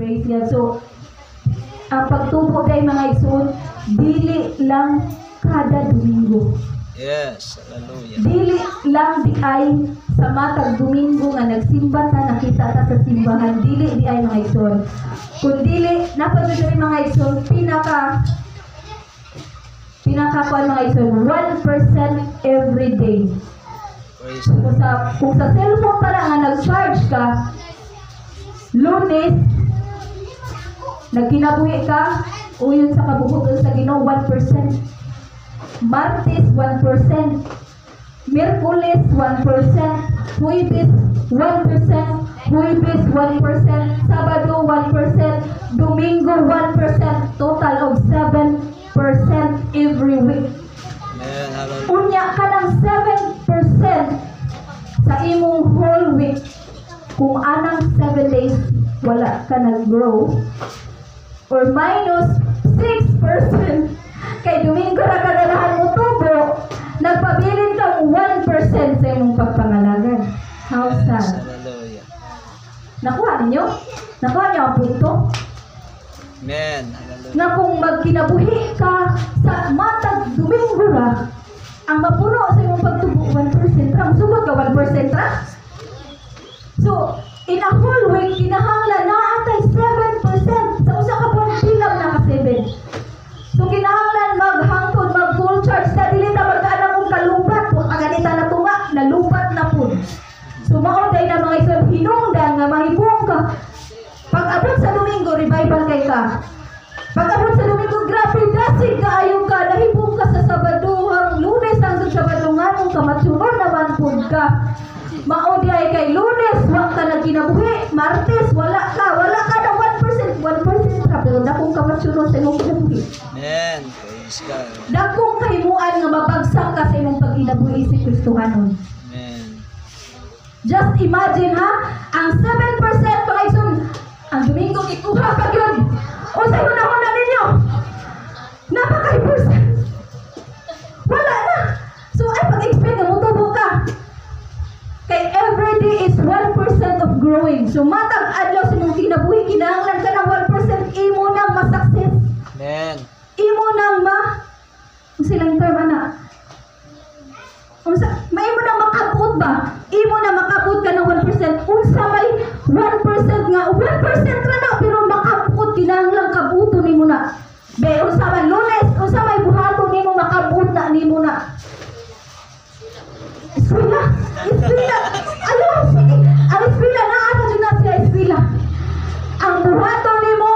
Praise God. So, ang pagtubo kay mga igsoon, dili lang kada Domingo. Yes, hallelujah. Dili lang di ay sa matag Domingo nga nagsimba ta, nakita ta sa simbahan, dili di ay mga igsoon. Kung dili, napadali mga igsoon, pinaka mga igsoon, 1% every day. Praise Kung sa cellphone pa lang nga nag-charge ka, Lunes, nagkinabuhi ka, uyon sa kabubuton sa Ginoo, 1%. Martes, 1%. Miyerkules, 1%. Huwebes, 1%. Huwebes, 1%. Sabado, 1%. Domingo, 1%. Total of 7% every week. Amen, hallelujah. Unya ka ng 7% sa imong whole week. Kung anang 7 days, wala ka nag-grow. Or minus 6%. Kay Domingo na kaganahan mo tubo, nagpabilin kang 1% sa imong pagpangalagan. How sad. Hallelujah. Nakuha ninyo? Nakuha niyo ang punto? Amen, hallelujah. Na kung magkinabuhi ka sa matag Domingo ra, ang mapuno sa imong pagtubo 1% ra. Musubot ka 1% ra? So, in a whole week, kinahanglan na atay 7%. Sa usa ka buwan, bilang na ka 7. So, kinahanglan maghangtod, mag-full charge na dili ta magkaana mong kalubat. Kung kaganita na tunga, nalubat na po. So, maoday na mga igsoon, hinungdan nga mahibong ka. Pag abot sa Domingo, revival kay ka. Pag abot sa Domingo, grabe, dasig ka, ayaw ka, nahibong ka sa Sabado, ang Lunes, hanggang Sabado nga, kung kamatsunod naman po ka. Maoday kay Lunes, wag ka na kinabuhi. Martes, wala ka na 1%. 1% ka, pero dakong kamatsunod sa imong kinabuhi. Amen, praise God. Dakong kahimuan nga mabagsak ka sa imong pag-inabuhi si Kristohanon. Amen. Just imagine ha, ang 7% mga igsoon, ang Domingo ikuha pa yun. O sa una ninyo, napaka-percent. Wala na. So ay pag-expect na mutubo ka. Kay every day is 1% of growing. So matag adlaw sa imong kinabuhi, kinahanglan ka ng 1%, imo nang ma-success. Amen. Imo nang silang term ana. May imo nang makabot ba? Imo na makabot ka ng 1%. Unsa may 1% nga, 1% ra na pero makabot kinahanglan kabuto nimo na. Be unsa man Lunes, unsa may buhaton nimo makabot na nimo na. Eskwela. Ayaw, sige. Ang eskwela na ako dyan na siya eskwela. Ang buhaton nimo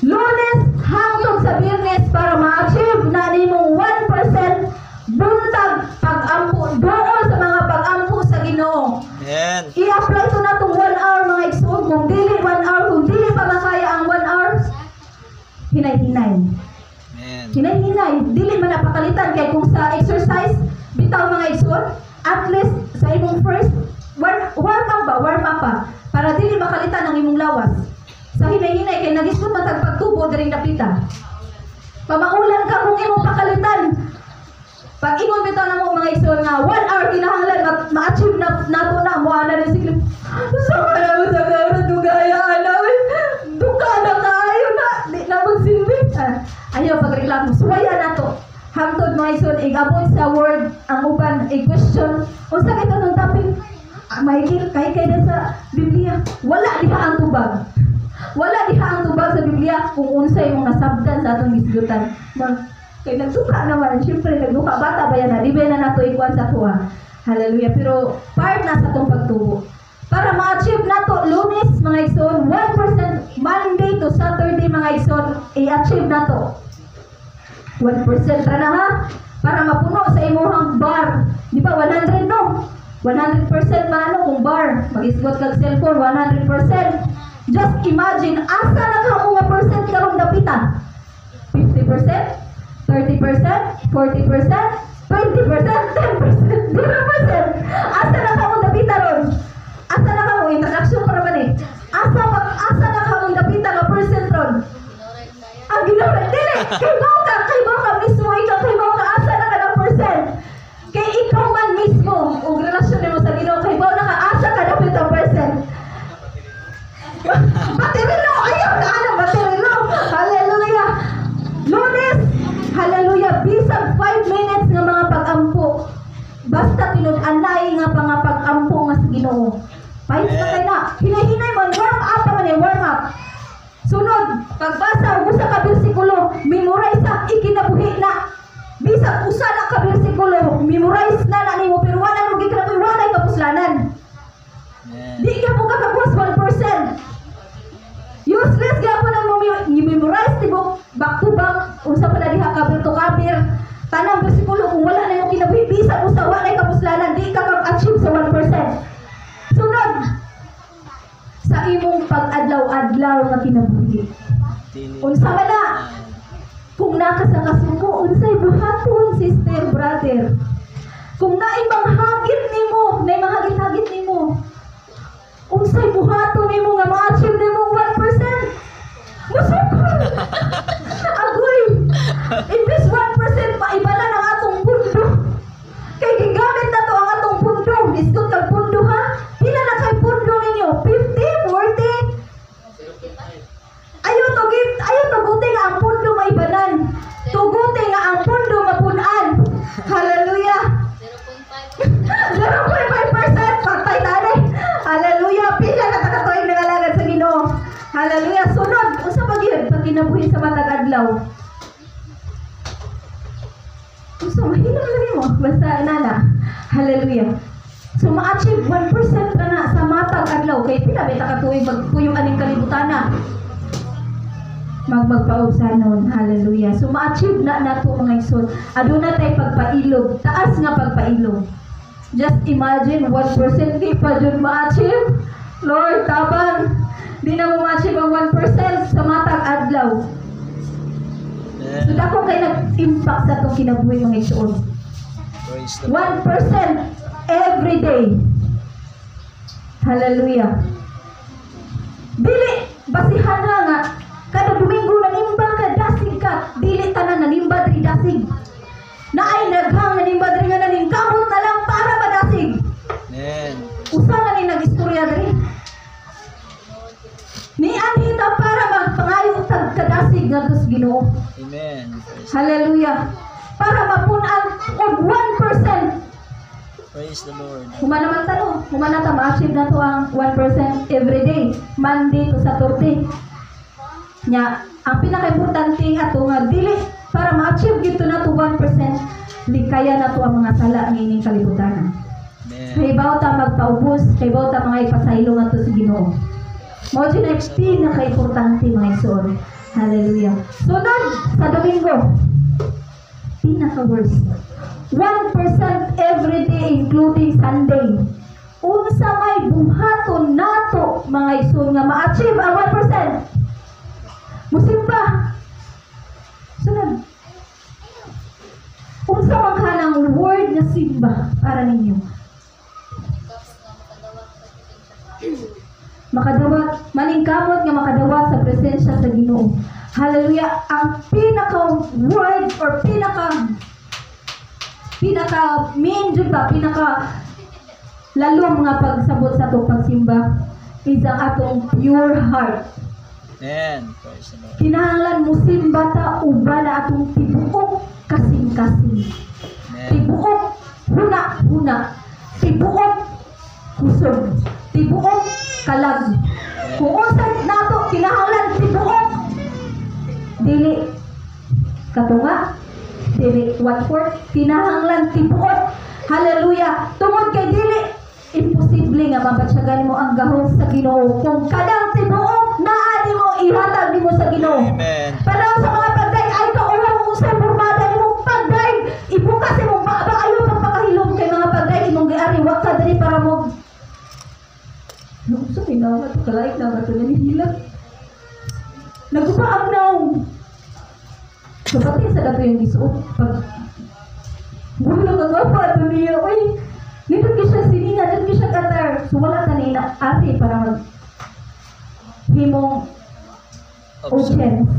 Lunes hangtod sa Biyernes para ma-achieve na nimo 1% buntag pag-ampo doon sa mga pag-ampo sa Ginoo. Amen. I-apply to na itong 1 hour mga igsoon. Kung dili 1 hour, kung dili pa makaya ang 1 hour, hinay-hinay. Amen. Hinay-hinay. Dili man napakalitan kay kung sa exercise, bitaw mga igsoon, at least sa imong first, warm up pa. Para dili makalitan ang imong lawas. Sa hinay-hinay, kay nagisod matag pagtubo, daring napita. Pamaulan ka kung imong pakalitan. Pag ingon bitaw na mo mga igsoon nga 1 hour kinahanglan ma-achieve na nato na mo ana ni sige. Sa kaya mo sa karon dugaya ana. Duka na kaayo na di na magsilbi. Ayaw pagreklamo suwaya nato. Hangtod mga igsoon igabot sa word ang uban i-question. Unsa kay tanong topic? Mahigil kay sa Biblia. Wala diha ang tubag. Wala diha ang tubag sa Biblia kung unsa imong nasabdan sa atong gisgutan. Kay nagduka naman, siyempre nagduka, bata ba yan na, di ba na nato ikuan sa tuwa. Hallelujah. Pero part na sa itong pagtubo. Para ma-achieve nato Lunes, mga igsoon, 1%, Monday to Saturday, mga igsoon, i-achieve nato 1% ra na ha, para mapuno sa imuhang bar. Di ba, 100 no? 100% man ano kung bar, mag-isgot kag cellphone, 100%. Just imagine, asa na ka mga percent karong dapitan? 50%? 30%, 40%, 20%, 10%, 0%. Asa na ka mong dapita ron? Asa na ka mong introduction para man eh? Asa na ka mong dapita ka percent ron? Ang ginawa, dili! Kay mo ka mismo, ikaw kay mo ka, asa na ka ng percent? Kay ikaw man mismo, o relasyon mo sa Ginoo, kay mo na ka, asa ka dapit ang percent? Pati rin no, ayaw na Sunod, pagbasa og usa ka bersikulo, memorize sa ikinabuhi na. Bisag usa na ka bersikulo, memorize na nimo pero wala mo gikinabuhi, wala kapuslanan. Amen. Di ka mo kakabuas 1%. Useless gyapon ang memorize tibok back to back unsa pala diha kabir to kabir. Tanang bersikulo kung wala na mo kinabuhi, bisag usa wala kapuslanan, di ka kag-achieve sa 1%. Sunod, sa imong pag-adlaw-adlaw nga kinabuhi. Unsa man na? Kung naka sa kasuko, unsay buhaton, sister, brother. Kung naay manghagit nimo, naay manghagit-hagit nimo. Unsay buhaton nimo nga ma-achieve nimo 1%? Musukon. Agoy. Imbes 1% maibala ng atong pundo. Kay gigamit na to ang atong pundo. Discount kag pundo ha. Pila na kay pundo ninyo? 50, 40? Ayaw to guti nga ang pundo maibanan. Tuguti nga ang pundo mapunan. Hallelujah. 0.5% patay tani. Hallelujah. Pila na takatuig nga alagad sa Ginoo. Hallelujah. Sunod, unsa pa gyud pag kinabuhi sa matag adlaw? Unsa mahilak lagi mo basta nana. Hallelujah. So ma-achieve 1% ka na sa matag adlaw kay pila beta ka tuig magpuyo aning kalibutan na. Magpausanon. Hallelujah. So ma-achieve na nato mga igsoon. Aduna tay pagpailog, taas nga pagpailog. Just imagine 1% di pa jud ma-achieve. Lord, tabang di na mo ma-achieve ang 1% sa matag adlaw. So dako kay nag-impact sa itong kinabuhi mga igsoon. Praise the 1% every day. Hallelujah. Dili basihan na nga kada Domingo nanimba ka dasig ka, dili tanan nanimba diri dasig. Naay naghang nanimba diri nga naningkamot na lang para madasig. Amen. Usa na ni nagistorya diri. Ni anhita para magpangayo tag kadasig ngadto sa Ginoo. Amen. Praise, Hallelujah. Para mapunan og 1%. praise the Lord. Humana man talo, humana ta ma-achieve na to ang 1% every day, Monday to Saturday. Nya, ang pinaka-importante ato nga dili para ma-achieve gito na to 1%, likaya na to ang mga sala ang ining kalibutan. Amen. Kay bawo ta magpaubos, kay bawo ta mga ipasaylo nga to sa Ginoo. Mao din ang pinaka-importante mga igsoon. Hallelujah. Sunod sa Domingo, pinaka-worst. 1% every day including Sunday. Unsa may buhaton nato mga igsoon nga ma-achieve ang 1%? Musimba. Sunod. Unsa man kanang word na simba para ninyo? Makadawat, maningkamot nga makadawat sa presensya sa Ginoo. Hallelujah. Ang pinaka-word or pinaka-main jud ba, pinaka-lalom nga pagsabot sa itong pagsimba is ang atong pure heart. Amen. Praise the Lord. Kinahanglan mo simba ta uban na atong tibuok kasing-kasing. Amen. Tibuok huna-huna. Tibuok kusog. Tibuok kalag. Kung usad nato kinahanglan tibuok. Dili katunga. Dili 1/4. Kinahanglan tibuok. Hallelujah. Tungod kay dili imposible nga mabatyagan mo ang gahom sa Ginoo kung kadang tibuok naa nimo ihatag nimo sa Ginoo. Amen. Pero sa mga pagday ay kaulang usay formada imong pagday ibukas imong baba ayo pang pakahilom kay mga pagday imong giari wa ka diri para mo. Ano sa pinawa to kalay na bato na hilang. Nagupaag naw. So pati sa dato yung gisuot pag wala ka nga pa ito niya oy. Dito siya sininga, dito siya katar. So wala ka na ate para mag himong audience.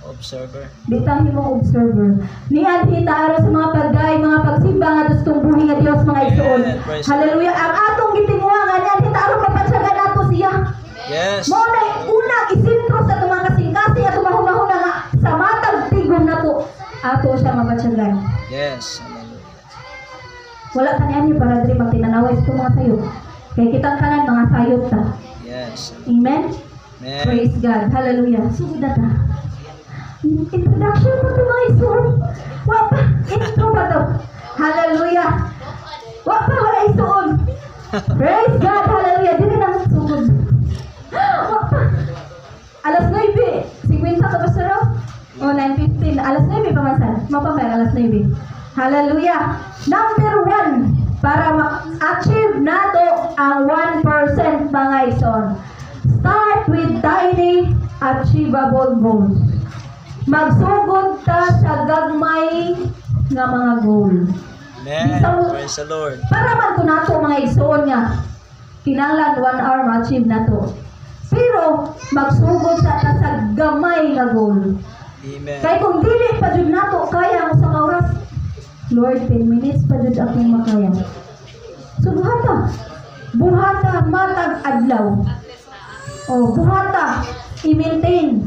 Observer. Bitang himong observer. Niyan hitaaro sa mga pagday, mga pagsimba nga dustong buhi nga Dios mga igsoon. Amen. Praise Hallelujah. Ang atong gitinguha nga niyan hitaaro mapatsaga nato siya. Yes. Mao na una isintro sa itong mga kasing-kasing at mahuna-huna nga sa matag tigom nato. Ato siya mapatsagan. Yes. Hallelujah. Wala ka niyan para diri magtinanaw sa mga sayop. Kaya kitang kanan mga sayop ta. Yes. Amen? Amen. Praise God. Hallelujah. Sugod na ta. Introduction pa ito mga isun. Wa pa. Intro pa ito. Hallelujah. Wa pa. Wala isun. Praise God. Hallelujah. Dili na sugod. Wa pa. Alas 9. 50 ka ba saro? O 9:15. Alas 9 pa man saan? Mapamay. Alas 9. Hallelujah. Number 1. Para ma-achieve nato ang 1% mga ison. Start with tiny achievable goals. Magsugod ta sa gagmay nga mga goal. Amen. Isang- Praise the Lord. Para man ko nato mga igsoon nga kinahanglan 1 hour ma-achieve nato. Pero magsugod ta sa gamay nga goal. Amen. Kaya kung dili pa jud nato kaya mo sa oras, Lord, 10 minutes pa jud akong makaya. So buhata. Buhata matag adlaw. O buhata i-maintain.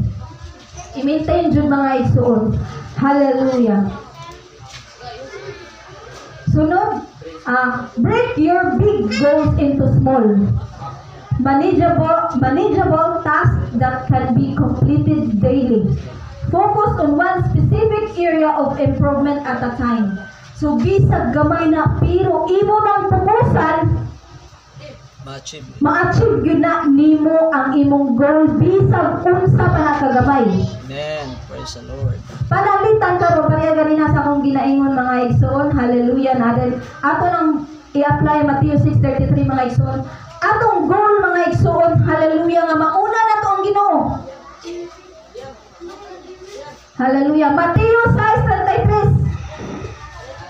I-maintain jud mga igsoon. Hallelujah. Sunod, break your big goals into small, manageable tasks that can be completed daily. Focus on one specific area of improvement at a time. So, bisag gamay na, pero imo nang pupusan, Ma-achieve. ma-achieve yun na nimo ang imong goal bisag unsa pa na kagamay. Amen. Praise the Lord. Panalitan ka mo, kaya ganina sa akong ginaingon mga igsoon, hallelujah natin. Ato nang i-apply Matthew 6:33 mga igsoon. Atong goal mga igsoon, hallelujah nga mauna na to ang Ginoo. Hallelujah. Matthew 6:33.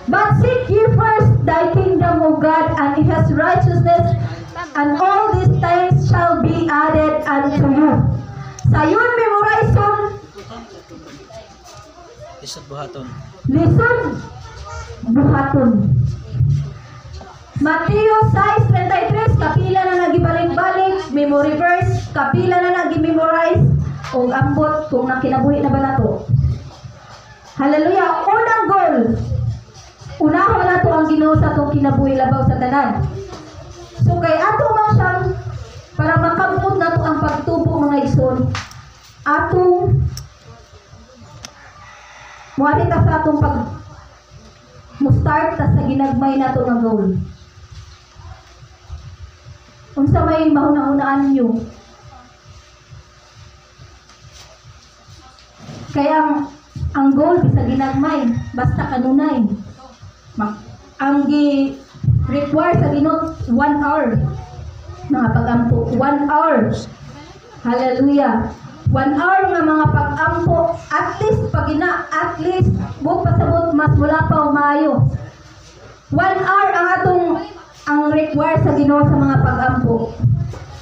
But seek ye first thy kingdom, O God, and his righteousness, and all these things shall be added unto you. Sayon memorizon, Isot buhaton. listen, buhaton. Mateo 6:33, kapila na nagibalik-balik, memory verse, kapila na nagi-memorize, o ambot kung nakinabuhi na ba nato. Hallelujah. Unang goal. Unahon na to ang Ginoo sa itong kinabuhi labaw sa tanan. So kay ato man siyang para makabot na to ang pagtubo mga igsoon. Atong muali ta sa atong pag mo-start ta sa ginagmay nato nga goal. Unsa may mauna-unaan niyo? Kaya ang goal bisa ginagmay basta kanunay. Ang require sa Ginoo 1 hour. Mga pag-ampo, 1 hour. Hallelujah. 1 hour nga mga pag-ampo, at least buot pasabot mas wala pa o maayo. 1 hour ang require sa Ginoo sa mga pag-ampo.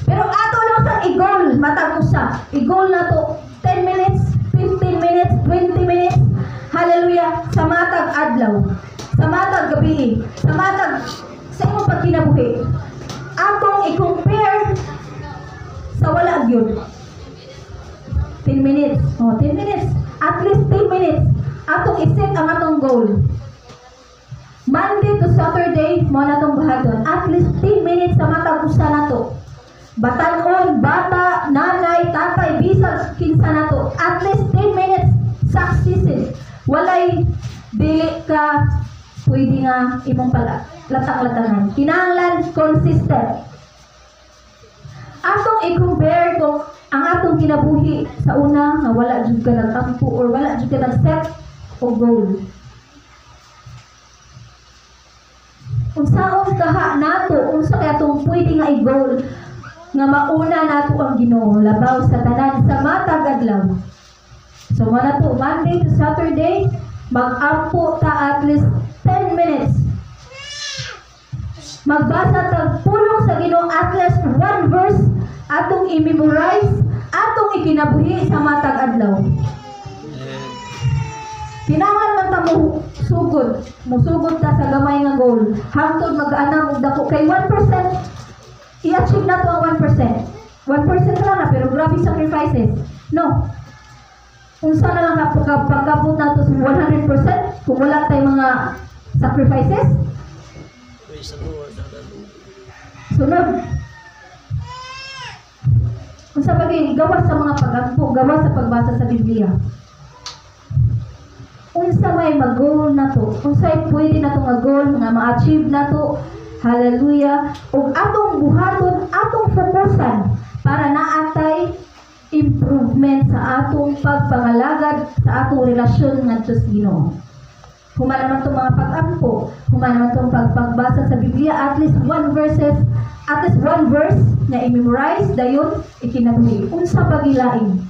Pero ato lang sa i-goal, matag usa. I-goal na to 10 minutes, 15 minutes, 20 minutes. Hallelujah. Sa matag adlaw. Sa matag gabi, sa matag sa imong pagkinabuhi, atong i-compare sa wala gyud. 10 minutes. 10 minutes. At least 10 minutes. Atong i-set ang atong goal. Monday to Saturday, mo na itong buhaton. At least 10 minutes sa matag usa nato. Batanon, bata, nanay, tatay, bisag, kinsa nato. At least 10 minutes successes. Walay dili ka pwede nga imong pala latang-latangan. Kinahanglan consistent. Atong i-compare kung ang atong kinabuhi sa una nga wala jud ka nagtampo or wala jud ka nag-set o goal. Unsaon kaha nato, unsa kay atong pwede nga i-goal nga mauna nato ang Ginoo labaw sa tanan sa matag adlaw. So mana to Monday to Saturday, mag-ampo ta at least 10 minutes. Magbasa tag pulong sa Ginoo at least 1 verse atong i-memorize, atong ikinabuhi sa matag adlaw. Amen. Kinahanglan man ta mo sugod, musugod ta sa gamay nga goal. Hangtod mag-anam og dako kay 1%. I-achieve na to ang 1%. 1% lang na pero grabe sacrifices. No. Unsa na lang na pagkabot nato sa 100% kung wala tayong mga sacrifices? Praise the Lord. Hallelujah. Sunod. Unsa bagay gawas sa mga pagampo, gawas sa pagbasa sa Biblia. Unsa may mag-goal na to, unsay pwede na to nga goal nga ma-achieve na to. Hallelujah. Ug atong buhaton, atong fokusan para naatay improvement sa atong pagpangalagad sa atong relasyon ngadto sa Ginoo. Human naman itong mga pag-ampo, human naman itong pagbasa sa Biblia, at least one verse na i-memorize, dayon ikinabuhi. Unsa pagilain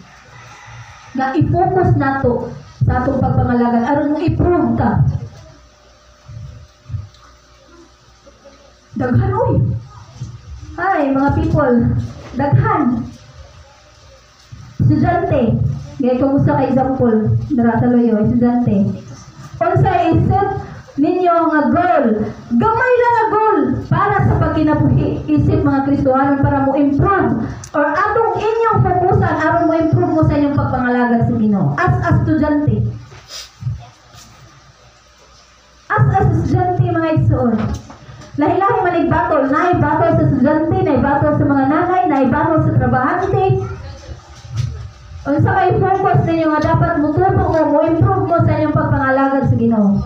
nga i-focus nato sa atong pagpangalagan aron mo i-prove ka. Daghan oy. Ay, mga people, daghan. Estudyante, gaya kumusta ka example, dara sa loyo, estudyante. Unsa isip ninyo nga goal? Gamay lang nga goal para sa pagkinabuhi. Isip mga Kristohanon para mo improve or atong inyong fokusan aron mo improve mo sa inyong pagpangalagad sa Ginoo. As estudyante. As estudyante mga igsoon. Lahi-lahi man battle, naay battle sa estudyante, naay battle sa mga nanay, naay battle sa trabahante. Unsa may focus ninyo nga dapat mutubo mo improve mo sa inyong pagpangalagad sa Ginoo.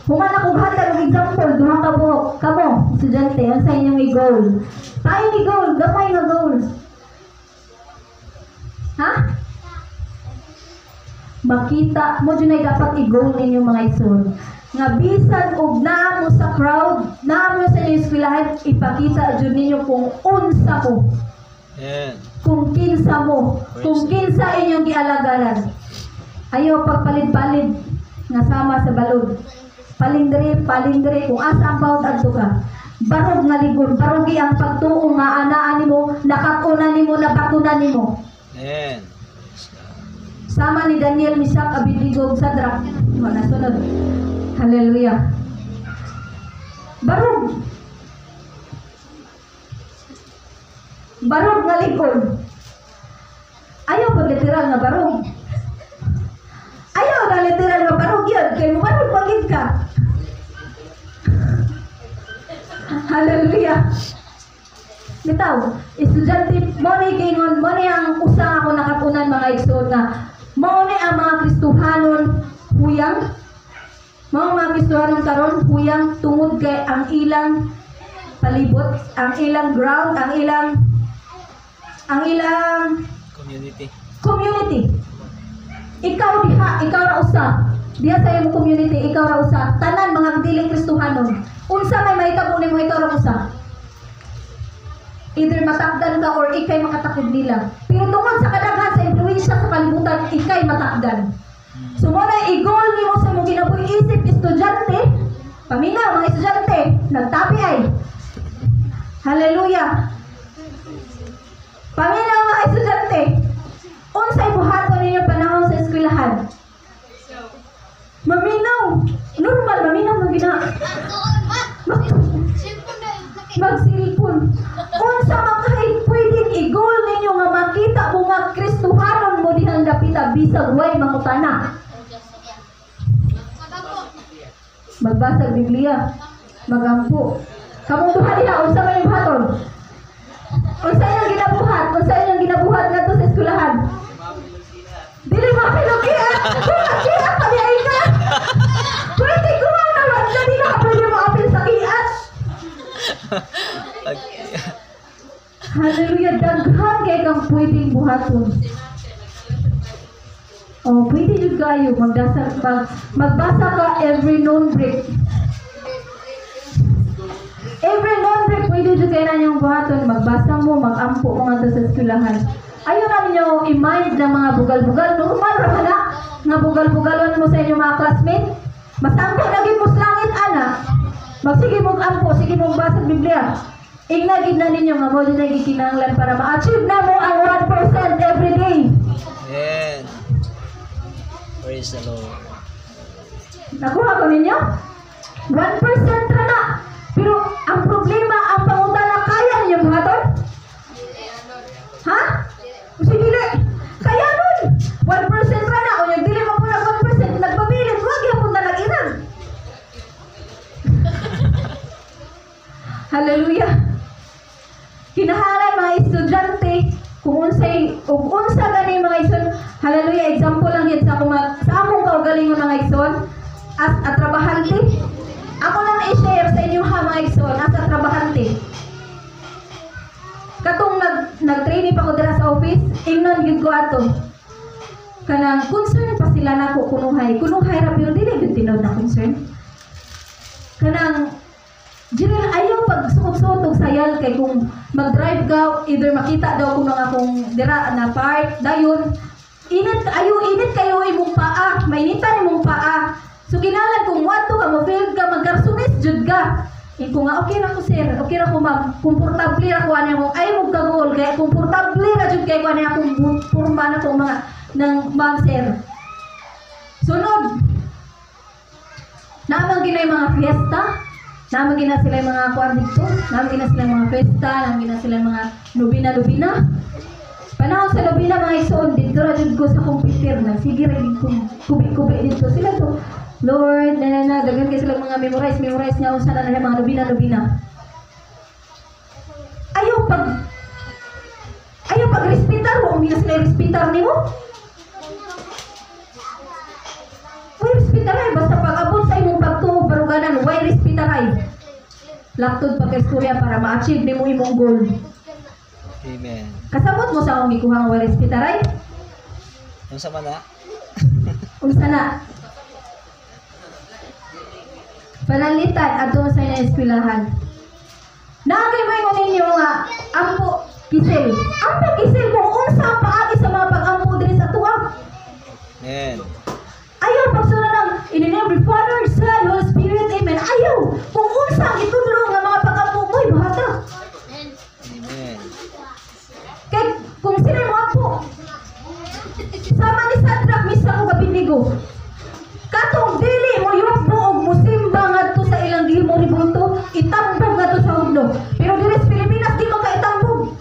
Human ako hatag og example, duha ka buhok, kamo, estudyante, unsa inyong i-goal? Tayo ni goal, gamay nga goal. Ha? Makita mo dyan ay dapat i-goal ninyo mga igsoon. Nga bisan og naa mo sa crowd, naa mo sa inyong eskwelahan, ipakita dyan ninyo kung unsa ko. Amen. Kung kinsa mo, kung kinsa inyong gialagaran. Ayaw pagpalit-palit nga sama sa balod. Palingdre, kung asa ang bawat adto ka. Barog nga ligon, barog ang pagtuo nga anaan nimo, nakatuna nimo, napatunan nimo. Amen. Sama ni Daniel, Misak, Abednego, ug Sadrak. Wala sunod. Hallelujah. Barog. Barog nga ligon. Ayaw pag literal nga barog. Ayaw nga literal nga barog yun. Kaya barog pagid ka. Hallelujah. Bitaw, estudyante, mo ni gingon, mo ni ang usa ako nakatunan mga igsoon nga, mo ni ang mga Kristohanon huyang, mga Kristohanon karon huyang tungod kay ang ilang palibot, ang ilang ground, ang ilang community. Ikaw diha, ikaw ra usa. Diha sa imong community, ikaw ra usa. Tanan mga diling Kristohanon. Unsa may mahitabo nimo ikaw ra usa? Either matakdan ka or ikay makatakod nila. Pero tungod sa kadaghan sa influensya sa kalibutan, ikay matakdan. So mo na i-goal nimo sa imong kinabuhi isip estudyante. Paminaw mga estudyante, nagtapi ay. Hallelujah. Paminaw mga estudyante. Unsay buhaton ninyo panahon sa eskwelahan? Maminaw. Normal, maminaw ng gina. Magsilpon. Unsa makahay pwedeng i-goal ninyo nga makita mo nga Kristohanon mo dihang dapita bisag way mangutana. Magbasa Biblia, magampo. Kamong duha diha unsa may buhaton? Unsa inyong ginabuhat? Unsa inyong ginabuhat ngadto sa eskwelahan? Dili mo pinukian. Kuya kami ay ka. Pwede ko naman dili na pwede mo apil sa kias. Hallelujah, daghan kay kang pwedeng buhaton. Oh, pwede jud kayo magbasa ka every noon break. Every noon break pwede jud kayo na yung buhaton, magbasa mo, magampo mo nga sa eskwelahan. Ayaw na ninyo i-mind ng mga bugal-bugal. Normal ra na nga bugal-bugalon mo sa inyong mga classmate. Masangko lagi mo sa langit, ana. Magsige mong ampo, sige mong basa Biblia. Ignagid na ninyo nga mo din na gikinanglan para ma-achieve na mo ang 1% every day. Amen. Praise the Lord. Nakuha ko ninyo? 1% ra na. Pero ang problema, ang pangutana, kaya ninyo buhaton? Ha? Sige dili. Kaya nun. 1% ra na. O yung dili mo po na 1%, nagpabilit. Huwag yung punta nag-inag. Hallelujah. Kinahalay mga estudyante, Hallelujah, example lang yun sa akong kaugalingon mga igsoon as a trabahante. Ako lang i-share sa inyo ha mga igsoon as a trabahante. Katong nag-training pa ko dira sa office, ingnon gyud ko ato. Kanang concern pa sila nako kunuhay ra pero dili gyud tinod na concern. Kanang general ayaw pag suot-suot sayal kay kung mag-drive ka either makita daw kuno akong dira na part dayon init kayo imong paa, mainitan imong paa. So kinalan kung wato ka mo feel ka magkarsunis jud ka. Iko nga okay ra ko sir, okay ra ko ma'am, komportable ra ko ani mo ay mo kagol kay komportable ra jud kay ko ani akong porma na kong mga ng ma'am sir. Sunod. Naamang ginay mga fiesta, naamang gina sila yung mga kuan dito, naamang gina sila yung mga festa, naamang gina sila yung mga lubina. Panahon sa lubina mga igsoon dito ra jud ko sa computer na sige ra gid kubi dito sila to. Lord, dagan kay sila mga memorize nga usa na mga lubina. Ayaw pag respetar mo, umilas na respetar nimo. Why respetar ay basta pag abot sa imong pagtuo baruganan, why respetar ay? Laktod pa kay istorya para ma-achieve nimo imong goal. Amen. Kasabot mo sa akong gikuhang why respetar ay? Yung sama na? Unsa na? Panalitan adto sa inyo eskwelahan. Naagay mo ingon ninyo nga ampo kisel. Ampo kisel kung unsa paagi sa mga pag-ampo diri sa tuwa. Amen. Ayaw pagsunod ng in the name of the Father, Son, Holy Spirit, Amen. Ayaw kung unsa ang itudlo nga mga pag-ampo mo'y buhata. Amen. Kay kung sila mo ampo sama ni Sadrak misa ko Abednego. Katong dili mo yukbo og musimba ngadto sa ilang gihimo ributo, itambog ngadto sa hudlo. Pero diri sa Pilipinas di makaitambog.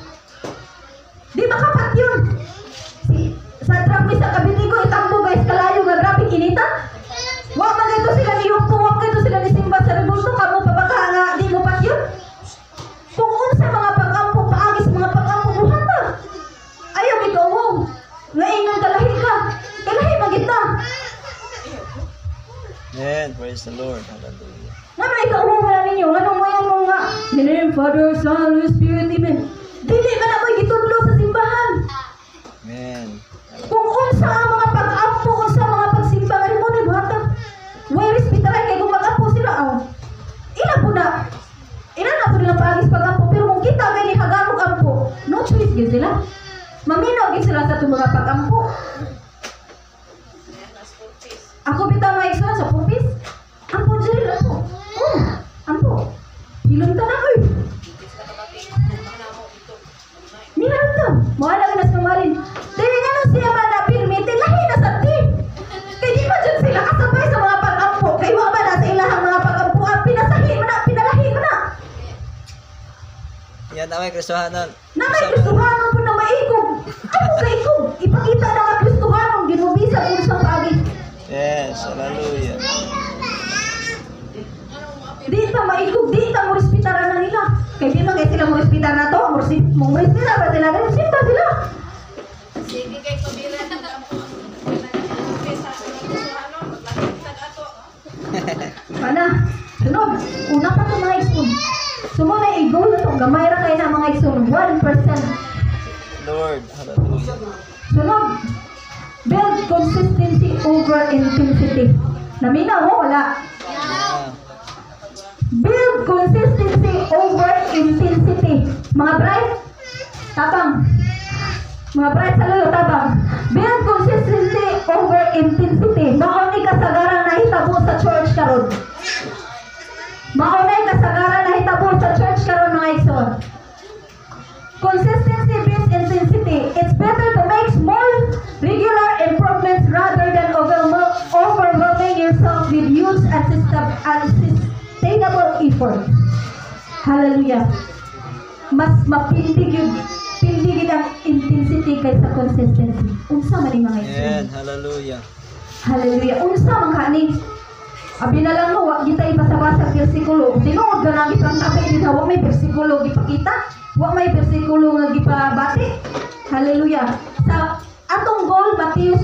Di makapat yun. Sa trapis sa Abednego itambog guys kalayo nga grabe inita. Wa man dito sila ni yukbo, wa dito sila ni simba sa ributo kamo pabaka nga di mo pat yun. Kung unsa mga pag-ampo paagis mga pag-ampo buhata. Ayaw gituong. Nga ingon kalahi ka. Kalahi magita. Amen. Praise the Lord. Hallelujah. Nga may kaumo na ninyo, anong mo yung mga in the name of Father, Son, Holy Spirit, Amen. Dili ka na mo'y gitudlo sa simbahan. Amen. Kung unsa ang mga pag-ampo, unsa ang mga pagsimba, nga mo na buhatan. Way respetaray kay kung mag-ampo sila, ina po nila paagis pag-ampo, pero kung kita may ni Hagarog ampo, no choice gid sila. Maminaw gid sila sa itong mga pag-ampo. Ako bitaw mga igsoon sa purpose. Ampo diri ako. Ampo. Hilom ta na oy. Nilanta. Moala ka na sa marin. Dili nga nang siya man na permit lahi na sa ti. Kay di ba dyan sila kasabay sa mga pag-ampo. Kay wa ba na sa ilahang mga pag-ampo. Pinalahi mo na. Yan na may Kristohanan. Na may Kristohanon po na maikog. Ano ka ikog? Ipakita na nga Kristohanon. Ginubisa kung sa paagi. Yes. Hallelujah. Di ta maikog, di ta mo respetaran na nila. Kaya di man kaya sila mo respetar na to. Mo respetar ba sila? Respetar sila. Sige kay kabila ng kampo. Kaysa ano, maglakad ato. Pana, sunod. Una pa ito mga igsoon. Sumunod na i-goal na ito. Gamay ra kayo na mga igsoon. 1%. Lord. Hallelujah. Sunod. Build consistency over intensity. Naminaw mo? Wala. Yeah. Build consistency over intensity. Mga bright, tabang. Mga bright sa luyo, tabang. Build consistency over intensity. Maunay kasagaran na hitabo sa church karon. Maunay kasagaran na hitabo sa church karon mga igsoon. Consistency beats intensity. It's better to make small, regular improvements rather than overwhelming yourself with huge and sustainable effort. Hallelujah. Mas mapindig yun ang intensity kaysa consistency. Unsa man yung mga ito? Amen. Hallelujah. Hallelujah. Unsa man kani? Abi na lang mo, wag kita ibasa-basa bersikulo. Tinuod ka na gipang tapay din wa may bersikulo gipakita. Wa may bersikulo nga gipabati. Hallelujah. Sa atong goal Matthew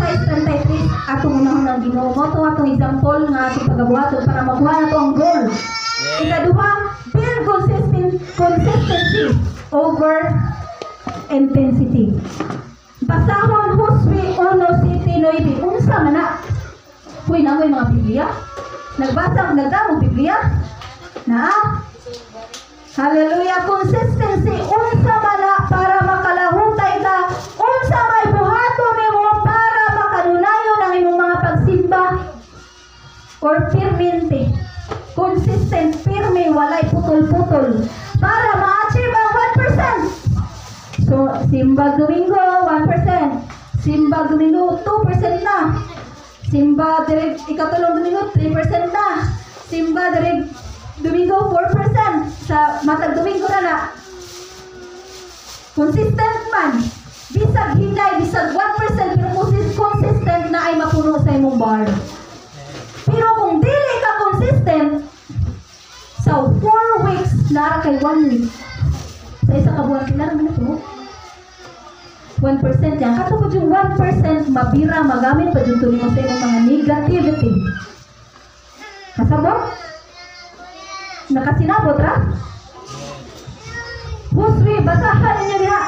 panahon ng Ginoo. Mo to atong example nga sa pagabuhaton para makuha na to ang goal. Ikaduha, build consistency over intensity. Basahon Huswi 1:9. Unsa man na? Kuy na mo yung mga Biblia? Nagdamo Biblia? Na? Hallelujah. Consistency. Unsa man na para makalahutay ka. Unsa may buhaton nimo para makanunayon ang imong mga pagsimba. Or firmente. Consistent, firme, walay putol-putol. Para ma-achieve ang 1%. So, Simba Domingo, 1%. Simba Domingo, 2% na. Simba Direk Ikatulong Domingo, 3% na. Simba Direk Domingo, 4%. Sa Matag Domingo na. Consistent man. Bisag hinay, bisag 1%, pero consistent na ay mapuno sa imong bar. Pero kung dili ka consistent, sa 4 weeks, na kay 1 week. Sa isa ka buwan, kailangan mo na ito. 1% yan. Kato po yung 1% mabira, magamit pa yung tuloy mo sa mga negativity. Kasabot? Nakasinabot ra? Huswi, basahan ninyo niya.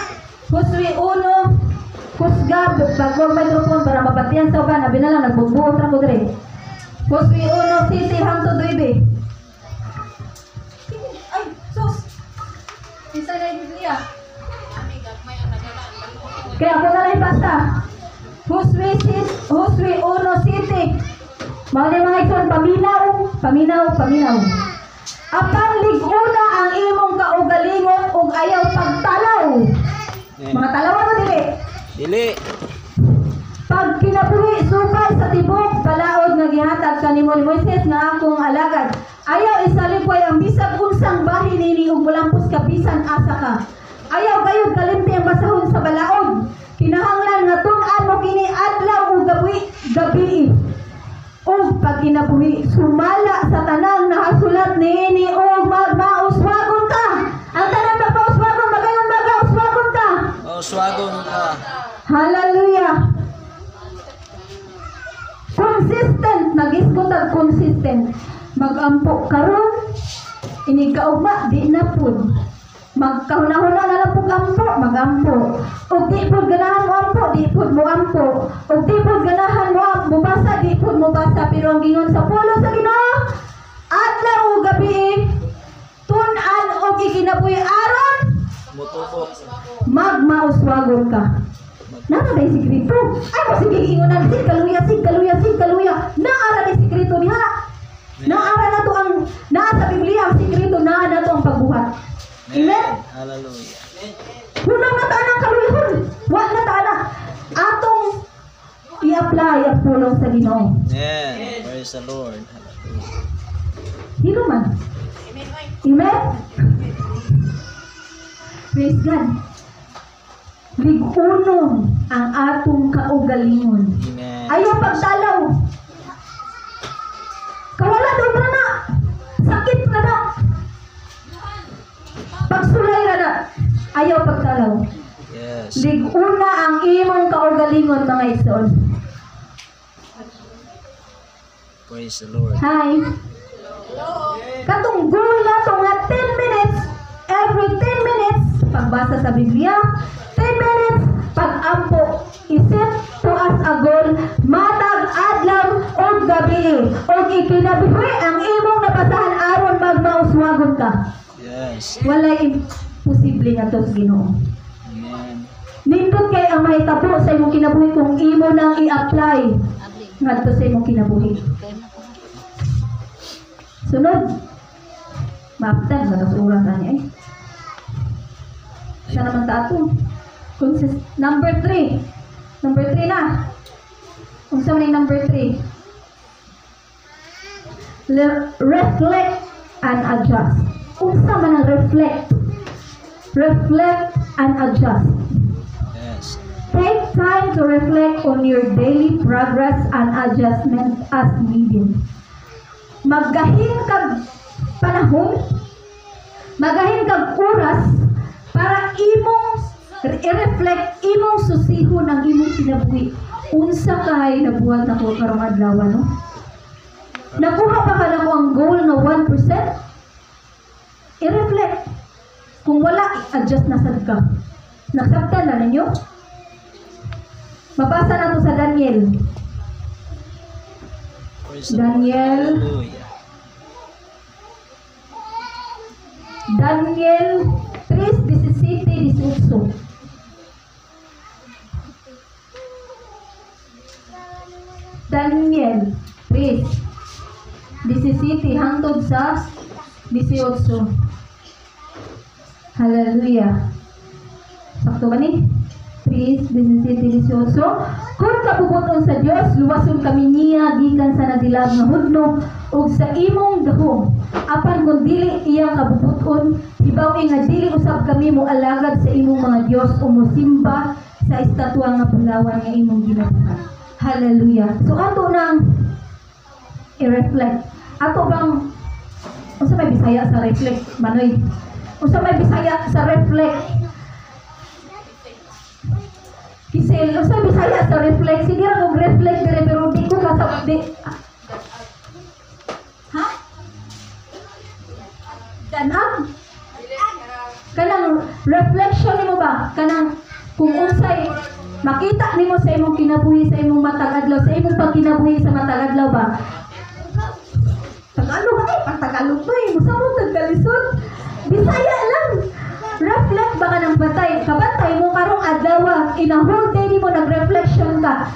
Huswi 1, Kusgab, bagong microphone para mabatian sa uban. Nabi na lang, nagbugbuot ra mo dre. Huswi 1, City, Hangto, Duibe. Ay, sus! Isa na yung Biblia. Ami gagmay ang nagalaan. Kaya ako na lang basta. Huswi 1 City. Mga ikson, paminaw. Apan liguna ang imong kaugalingon ug ayaw pagtalaw. Mga talawan mo dili. Dili. Pag kinabuhi subay sa tibok balaod nga gihatag kanimo ni Moises nga akong alagad. Ayaw isalikway ang bisag unsang bahin nini ug mulampos ka bisan asa ka. Ayaw gayud kalimti ang basahon sa balaod. Kinahanglan nga tun-an mo kini adlaw ug gabi. O pag kinabuhi sumala sa tanang nakasulat niini o mauswagon ka. Ang tanang magpauswagon magayon magauswagon ka. Swagon ka. Hallelujah. Consistent, nag-isgotag consistent. Mag-ampo karon ini kaugma di na pud. Magkahuna-huna na lang po ampo, mag-ampo. O di po ganahan mo ampo, di po mo ampo. O di po ganahan mo basa, di po mo basa. Pero ang gingon sa pulo sa Ginoo, adlaw o gabi, tun-an o giginabuhi aron, Mutubok. magmauswagon ka. Nara na yung sikreto. Ay mo sige ingunan, sig kaluya. Naara na yung sikreto niya. Naara na to ang, nasa Biblia ang sikreto, naara na to ang pagbuhat. Amen? Hallelujah. Hunang nataan ang kaluyahon. Wag nataan na. Atong i-apply ang pulong sa Ginoo. Amen. Praise the Lord. Hallelujah. Hino man. Amen, oy. Amen? Praise God. Ligunong ang atong kaugalingon. Amen. Ayaw pagtalaw. Kawala daw na. Sakit na. Pagsulay na. Ayaw pagtalaw. Yes. Liguna ang imong kaugalingon mga igsoon. Praise the Lord. Hi. Katong goal na to nga 10 minutes, every 10 minutes, pagbasa sa Biblia, 10 minutes, pag-ampo, iset to as a goal, matag, adlaw, o gabi, o ikinabuhi ang imong nabasahan aron magmauswagon ka. Yes. Walay imposible nga to sa Ginoo. Amen. Nindot kay ang mahitabo sa imong kinabuhi kung imo nang i-apply ngadto sa imong kinabuhi. Sunod. Maptan sa oras ani ay. Sa naman ta ato. Number 3. Number 3 na. Unsa man number 3? Reflect and adjust. Unsa man ang reflect? Reflect and adjust. Yes. Take time to reflect on your daily progress and adjustment as needed. Maggahin kag panahon, magahin kag oras para imong i-reflect, imong susihon ang imong kinabuhi. unsa kay nabuhat nako karong adlaw no? Nakuha pa ka nako ang goal na 1%? I-reflect. Kung wala, adjust na sad ka. Nasabtan na ninyo? Mabasa na to sa Daniel. Praise the Daniel. Lord. Hallelujah. Daniel 3:17-18. Daniel 3:17 hangtod sa 18. Hallelujah. Sakto ba ni? 3:17-18. Kung kabubuton sa Dios, luwason kami niya gikan sa nadilag nga hudno ug sa imong dahom. Apan kung dili iyang kabubuton, hibaw nga dili usab kami mo alagad sa imong mga Dios o mosimba sa estatwa nga bulawan nga imong ginabuhat. Hallelujah. So ato nang i-reflect. Ato bang unsa may Bisaya sa reflect, Manoy? Unsa may Bisaya sa reflect? Kisel, unsa may Bisaya sa reflect? Sige ra og reflect dire pero di ko kasab di. Ha? Danang? Kanang reflection nimo ba? Kanang kung unsay makita nimo sa imong kinabuhi sa imong matag adlaw, sa imong pagkinabuhi sa matag adlaw ba? Tagalog ay, pang-Tagalog to eh. Musamot nagkalisod. Bisaya lang. Reflect ba ka ng batay? Kabantay mo karong adlaw. In a whole day mo nag-reflection ka.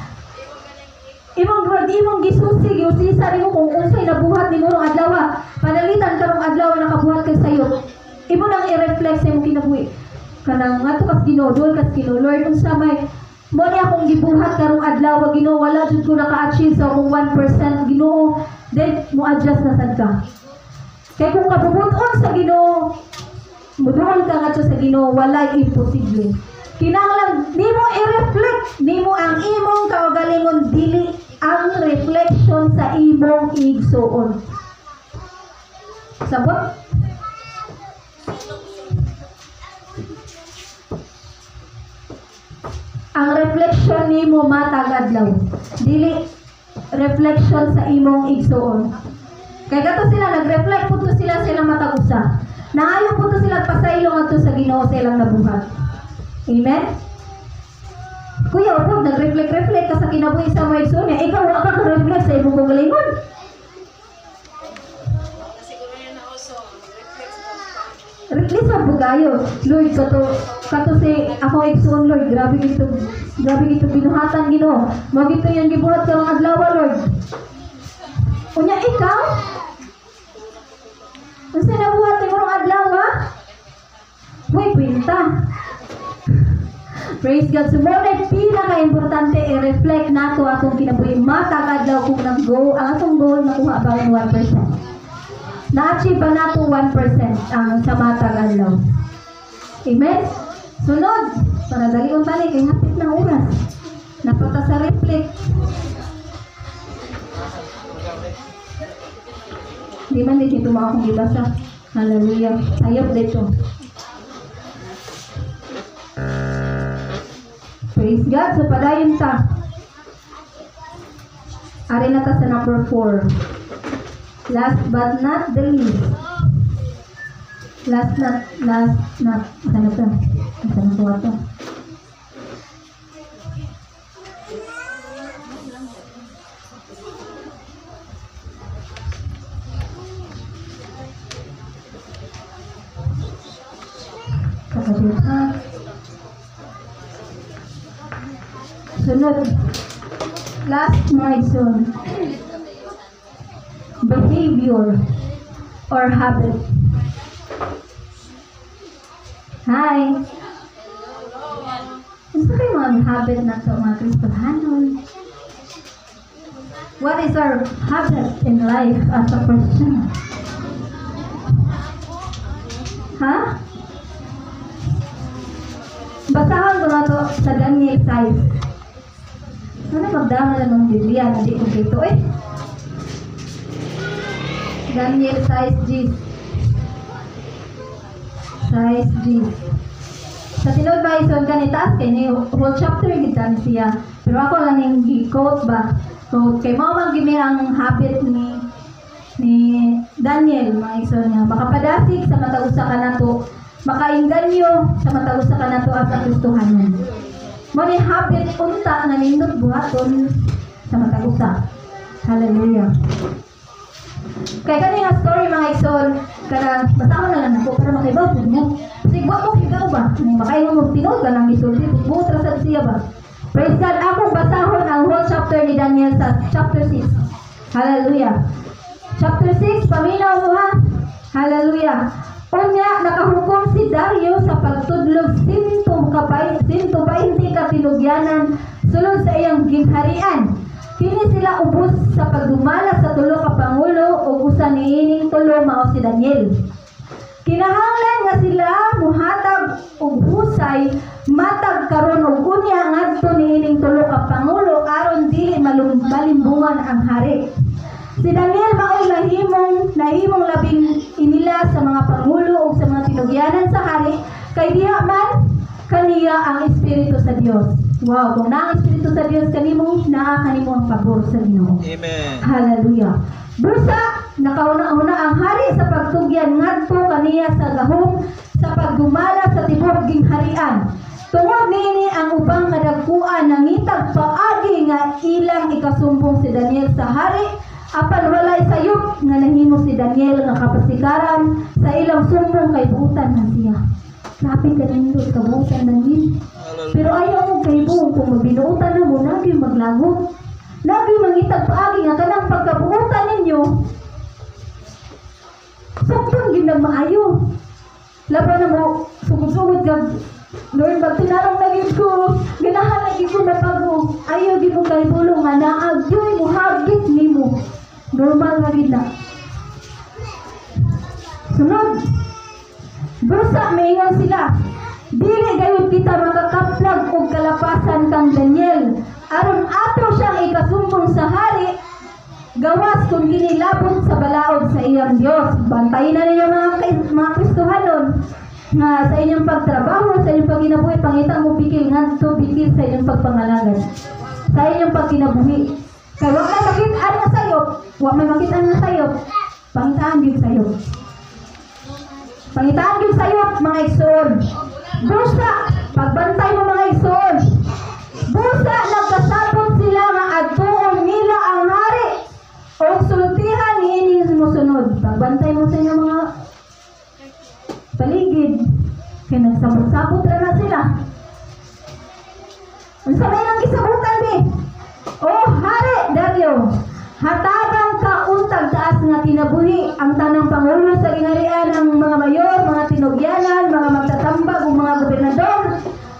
Imong gisusi, giusisa mo kung unsay nabuhat ni mo rong adlaw. Panalitan karong adlaw nakabuhat ka sayo. Imo nang i-reflect sa imong kinabuhi. Kanang nga to kas Ginoo, duol kas Ginoo, Lord, unsa may mo ni akong gibuhat karong adlaw, Ginoo, wala jud ko naka-achieve sa akong 1%, Ginoo. Then mo adjust na sad ka. Kay kung kabubuton sa Ginoo, muduol ka ngadto sa Ginoo, wala imposible. Kinahanglan nimo i-reflect nimo ang imong kaugalingon, dili ang reflection sa imong igsuon. Sabot? Ang reflection nimo matag adlaw, dili reflection sa imong igsuon. Kay gato sila nag-reflect pud sila matag usa. Naayo pud sila pasaylo ngadto sa Ginoo sa ilang nabuhat. Amen. Kuya, pud nag-reflect ka sa kinabuhi sa mga igsuon niya, ikaw wa ka reflect sa imong kaugalingon. Siguro yan na also. Reflect sa bugayo. Lord, kato si ako igsuon, Lord, grabe gito binuhatan Ginoo. Mo gito yang gibuhat karong adlaw, Lord. Unya ikaw? Unsa nabuhat ni karong adlaw ha? Uy, kwenta. Praise God. Sumunod, pinaka-importante i-reflect nato atong kinabuhi matag adlaw kung nag-go ang atong goal nakuha ba ang 1%. Na-achieve ba nato 1% ang sa matag adlaw? Amen? Sunod, para dali kong tali, kay hapit ng oras. Napata sa reflect. Di man din ito mga kong ibasa. Hallelujah. Ayop dito. Praise God. So, padayon ta. Ari na ta sa number 4. Last but not the least. Last not. Ano to? Ano to ito? Kakabita. Sunod. Last milestone. Behavior or habit. Hi! Gusto kayo mga habit na ito, mga Kristohanon? What is our habit in life as a Christian? Ha? Basahan ko na ito sa Daniel 5. Ano magdama na ng Biblia? Hindi ko dito eh. Daniel 6G. 6G. Sa tinod ba ison ganitaas kay ni whole chapter gitan siya Pero ako lang yung i-quote ba. So, kay mo man gimi ang habit ni Daniel, mga igsoon nga. Makapadasig sa matausa ka na to. Makainganyo sa matausa ka na to at sa Kristohanon. Mo ni habit unta nga nindot buhaton sa matausa. Hallelujah. Kaya kani nga story mga igsoon, kada basahon na lang ako para makaibaw pud mo. Sigwa mo higaw ba? Makaingon mo tinud ka nang isulti buot ra sad siya ba? Praise God. Akong basahon ang whole chapter ni Daniel sa chapter 6. Hallelujah. Chapter 6, paminaw mo ha. Hallelujah. Unya, nakahukom si Dario sa pagtudlog 120 katilugyanan sulod sa iyang ginharian. Kini sila ubos sa pagdumala sa tulo ka pangulo ug usa niining tulo mao si Daniel. Kinahanglan nga sila muhatag og husay matag karon og unya ngadto niining tulo ka pangulo aron dili malimbungan ang hari. Si Daniel mao'y nahimong labing inila sa mga pangulo o sa mga tinugyanan sa hari, kay diha man kaniya ang Espiritu sa Dios. Wow, kung na ang Espiritu sa Dios kanimo, naa kanimo ang pabor sa Ginoo. Amen. Hallelujah. Busa, nakauna-una ang hari sa pagtugyan ngadto kaniya sa gahom sa pagdumala sa tibuok gingharian. Tungod niini ang ubang kadagkuan nangitag paagi nga ilang ikasumbong si Daniel sa hari. Apan walay sayop nga nahimo si Daniel nga kapasikaran sa ilang sumbong kay buutan na siya. Grabe ka nindot kabuutan ng din. Pero ayaw mo kay buong kung magbinuutan na mo, nagi maglagot. Nagi mangitag paagi nga kanang pagkabuutan ninyo. Saktong ginang maayo. Laban na mo, sugod-sugod ka. Lord, magtinarong na gid ko. Ganahan na gid ko na pago. Ayaw gid mo kay bulong nga naagyoy mo hagit nimo. Normal na gid na. Sunod. Busa maingon sila. Dili gayud kita makakaplag og kalapasan kang Daniel. Aron ato siyang ikasumbong sa hari. Gawas kung ginilabot sa balaod sa iyang Dios. Bantayin na ninyo mga Kristohanon nga sa inyong pagtrabaho, sa inyong pagkinabuhi, pangita mo bikil ngadto bikil sa inyong pagpangalagan. Sa inyong pagkinabuhi. Kaya wag may makitaan nga sayop, wag may makitaan nga sayop, pangitaan din sayop. Pangitaan din sayop, mga igsoon. Busa, pagbantay mo mga igsoon. Busa, nagkasapot sila nga adtuon nila ang hari. O sultihan niining sumusunod. Pagbantay mo sa inyong mga paligid. Kaya nagsabot-sabot na sila. Ang sabay ng kisabutan di. O hari Dario, hatagan ka untag taas nga kinabuhi ang tanang pangulo sa gingharian ng mga mayor, mga tinugyanan, mga magtatambag o mga gobernador.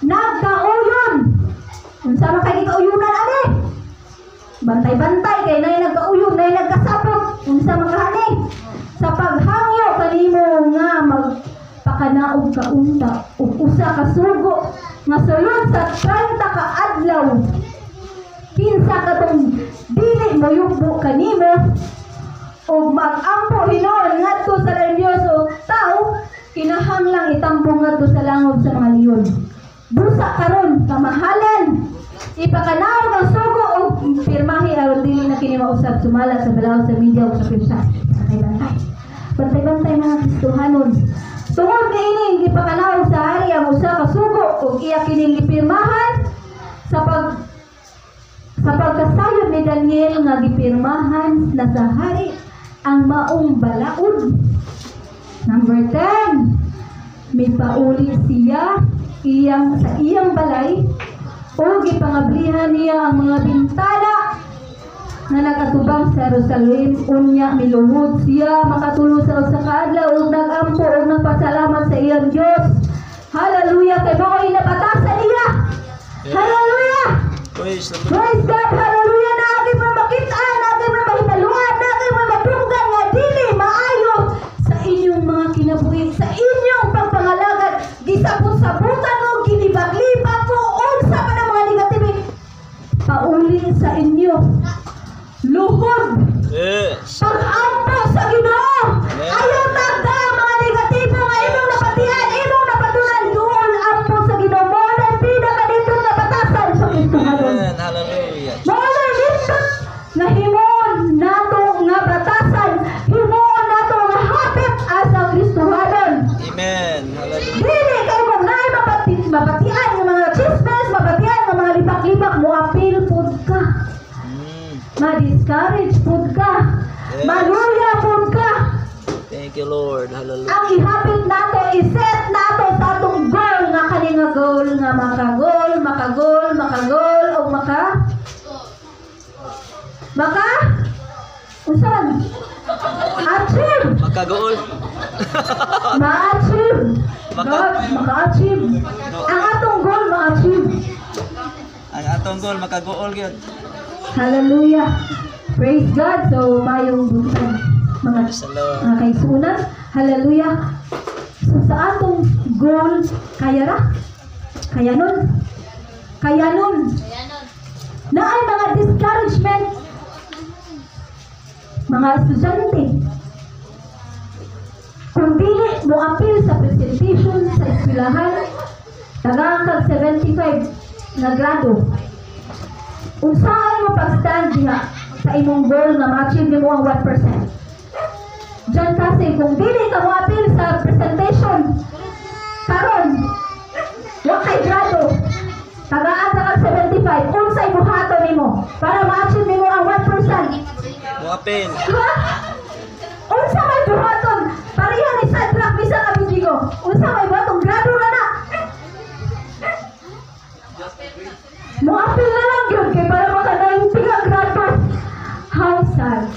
Nagkauyon. Unsama kay gikauyunan ani. Bantay-bantay kay nay nagkauyon, nay nagkasapot. Unsama kahani. Sa paghangyo kanimo nga magpakanaog ka unta ug usa ka sugo nga sulod sa 30 ka adlaw. Kinsa katong dili mo yugbo kanimo o mag-ampo hinon ngadto sa Diyos o tao, kinahanglang itampo ngadto sa langob sa mga leon. Busa karon kamahalan ipakanaw ng sugo o pirmahi aron dili na kini mausab sumala sa balaod sa media o sa prensa. Bantay-bantay mga Kristohanon. Tungod niini ipakanaw sa hari ang usa ka sugo ug iya kini gipirmahan sa pagkasayod ni Daniel nga gipirmahan na sa hari ang maong balaod. Number 10, may pauli siya sa iyang balay o gipangablihan niya ang mga bintana na nagatubang sa Jerusalem. Unya miluhod siya makatulo sa usa ka adlaw ug nagampo ug nagpasalamat sa iyang Dios. Hallelujah, kay mao'y napatasan niya. Hallelujah. Praise the Lord. Praise God, hallelujah, na aking mamakita, na aking mahipaluan, na aking mamadunggan nga dili maayo sa inyong mga kinabuhi, sa inyong pagpangalagan, gisabot-sabutan mo, ginibag-libag mo, unsa pa ng mga negatibi, pauli sa inyo, luhod, Yes. pag-ampo sa Ginoo, Amen. ayaw tagda mga negatibo nga imong napatihan, imong napatunan, doon ampo sa Ginoo, mo na pinaka dito na batasan sa Kristo. Amen. Hallelujah. Hallelujah. Mao na nindot nga himon nato nga batasan, himon nato nga hapit asa Kristohanon. Amen. Hallelujah. Dili kay mo naay mabatian nga mga chismes, mabatian nga mga libak-libak mo apil pud ka. Ma-discourage pud ka. Yes. Maluya pud ka. Thank you, Lord. Hallelujah. Ang ihapit nato, iset nato sa atong goal nga kani nga goal nga makagol o maka usan achieve Magkagool. ma-achieve maka-achieve ang atong goal ma-achieve. Ang atong goal makagool gyud. Hallelujah, praise God. So mayong buntag mga Praise the Lord. kaisunan. Hallelujah. So sa atong goal kaya nun na ay mga discouragement, mga estudyante, kung dili mo appeal sa presentation sa eskwelahan, tagang kag 75 na grado, unsaon mo pag-stand diha sa imong goal nga ma-achieve nimo ang 1%. Diyan kasi kung dili ka mo appeal sa presentation karon wa kay grado, tagaan ka kag 75, unsay buhaton nimo para ma-achieve nimo ang 1%? Muapin. Ha? Unsa may buhaton? Pareha ni Sadrak bisa ka bidigo. Unsa may buhaton? Grado na na. Mo apil na lang yun kay para makadaing ang grado. How sad.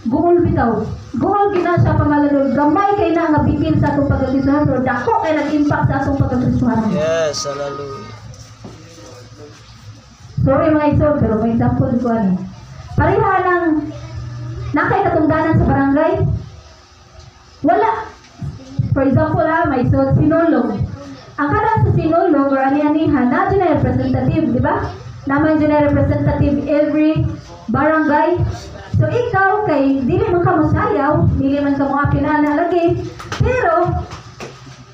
Goal bitaw. Goal gina siya pamalalol. Gamay kay na nga bigil sa atong pagkakisuhan pero dako kay nag-impact sa atong pagkakisuhan. Yes, hallelujah. Sorry mga isod, pero may example ko ano. Pareha lang nakay katungdanan sa barangay. Wala. For example may isod, sinulog. Ang kada sa sinulog or ani-anihan, na dyan na representative, di ba? Naman dyan na representative every barangay. So ikaw kay dili man ka masayaw, dili man ka mga pinanalagi, pero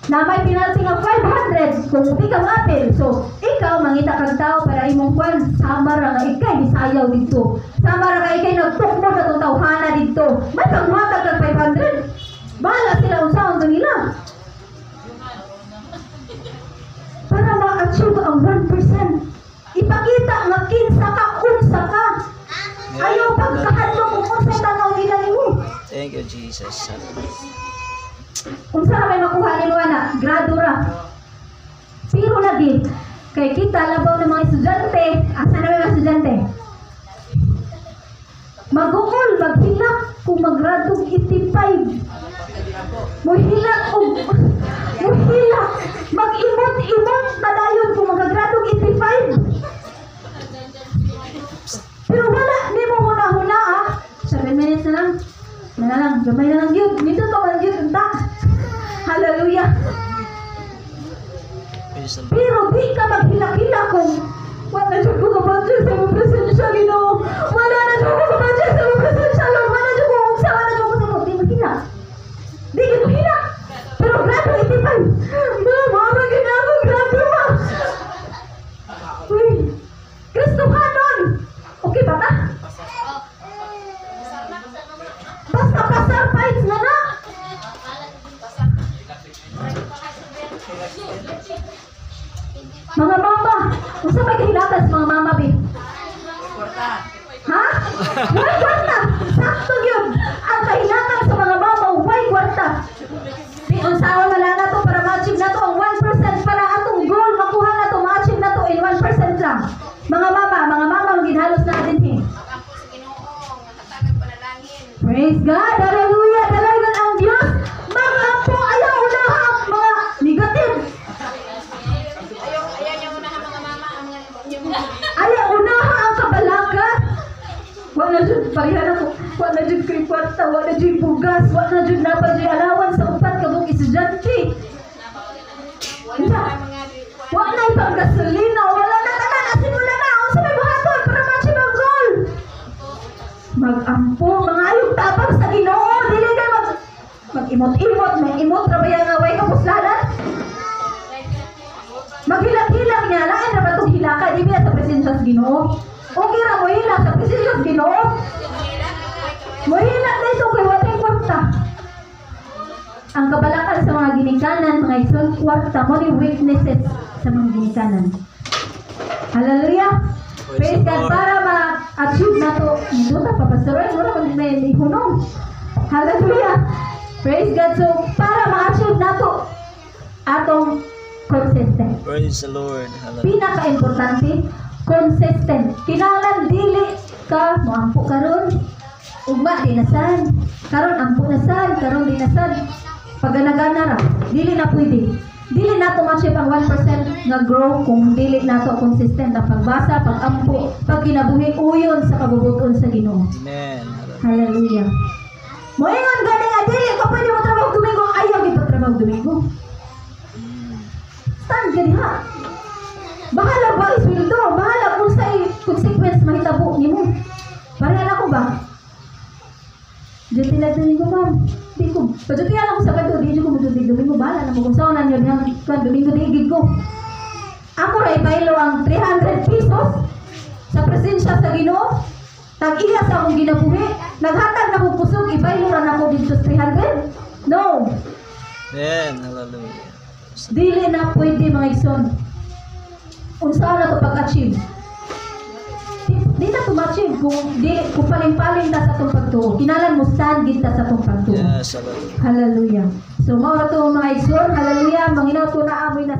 na may penalty nga 500 kung di ka mapil. So ikaw mangita kag tao para imong kwan sama ra nga ikay bisayaw dito, sama ra nga ikay nagtukmo na tong tawhana dito, may kag matag kag 500, bahala sila unsaon kanila para ma-achieve ang 1%. Ipakita nga kinsa ka unsa ka. Ayaw pagkahadlok kung unsay tanaw nila nimo. Thank you, Jesus. Hallelujah. Unsa na may makuha nimo ana? Grado ra. Pero lagi kay kita labaw ng mga estudyante, asa na mga estudyante? Magukol, maghilak kung magradong 85. Muhilak mag-imot tadayon kung magagradong 85. Pero wala, di mo huna-huna 7 minutes na lang. Gamay na lang yun. Minto to man yun. Hallelujah. Praise the Lord. Pero di ka maghila-hila kung wala na dyan ko kabadya sa mga presensya, Ginoo. Wala na dyan ko kabadya sa mga presensya, Lord. Wala na dyan ko umsa, wala na dyan ko sa mga. Di maghila. Di ka maghila. Pero grado 85. Mama, ginagawa grado ma. Uy, Kristohanon. Okay ba ta? Basta pasar fights na na. Mga mama, unsa may kahilatas mga mama bi? Ha? Why kwarta? Sakto yun. Ang kahilatan sa mga mama, why kwarta? Di unsaon wala na to para ma-achieve na to ang 1% para atong goal makuha na to, ma-achieve na to in 1% lang. Mga mama ang ginhalos na atin eh. Ako sa Ginoo, matatagag panalangin. Praise God, hallelujah, talagang ang Diyos. Mga po, ayaw unahan mga negative. Ayaw niyo muna mga mama, ang mga Ayaw unahan ang kabalakat. Wala dyan, parihan ako. Wala dyan kay kwarta, wala dyan bugas, wala dyan napad dyan alawan sa upat kabong estudyante. Wala ipang gasolina, wala na tanan, wala na. Ang sabay buhaton para ma-achieve ang goal. Mag-ampo, mga ayong tapang sa Ginoo, dili kayo mag-imot-imot, may imot, trabayan nga way kapuslanan. Maghilag-hilag niya, lain na ba itong hilaka, di ba sa presensya sa Ginoo. Okay ra mo hila sa presensya sa Ginoo. Mo hila dito kay watay kwarta. Ang kabalakan sa mga ginikanan, mga igsoon, kwarta mo ni weaknesses sa mga ginikanan. Hallelujah. Praise God, para ma-achieve na to. Ito na, papasaroy mo na may hunong. Hallelujah. Praise God. So, para ma-achieve na to, atong consistent. Praise the Lord. Hallelujah. Pinaka-importante, consistent. Kinahanglan dili ka moampo karon, ugma di nasan. Karon ampo nasan, karon di nasan. Pagana-gana ra, dili na pwede. Dili na to ma-achieve ang 1% nga grow kung dili na to consistent ang pagbasa, pag-ampo, pag kinabuhi uyon sa kabubuton sa Ginoo. Amen. Hallelujah. Hallelujah. Moingon gani nga dili ka pwede mo trabaho Domingo, ayaw gi pagtrabaho Domingo. Stand ka diha. Bahala ba isweldo? Bahala kung sa consequence mahitabo nimo. Pareha ako ba? Dito lang Domingo, ma'am. Di ko. Paduti lang ko sa kanto, di ko maduti Domingo. Bahala na mo kung saan na yun. Domingo di igig ko. Ako ray pailo ang 300 pesos sa presensya sa Ginoo. Tag-iya sa akong ginabuhi. Naghatag na ko kusog, ipailo ra na ko dito sa 300. No. Amen. Hallelujah. Dili na pwede mga igsoon. Unsa na to pag-achieve? Di na to ma-achieve kung paling-paling ta sa itong pagtuo. Kinalan mo stand gid ta sa itong pagtuo. Yes, hallelujah. Hallelujah. So mao ra to mga igsoon. Hallelujah. Manginaw to na amoy na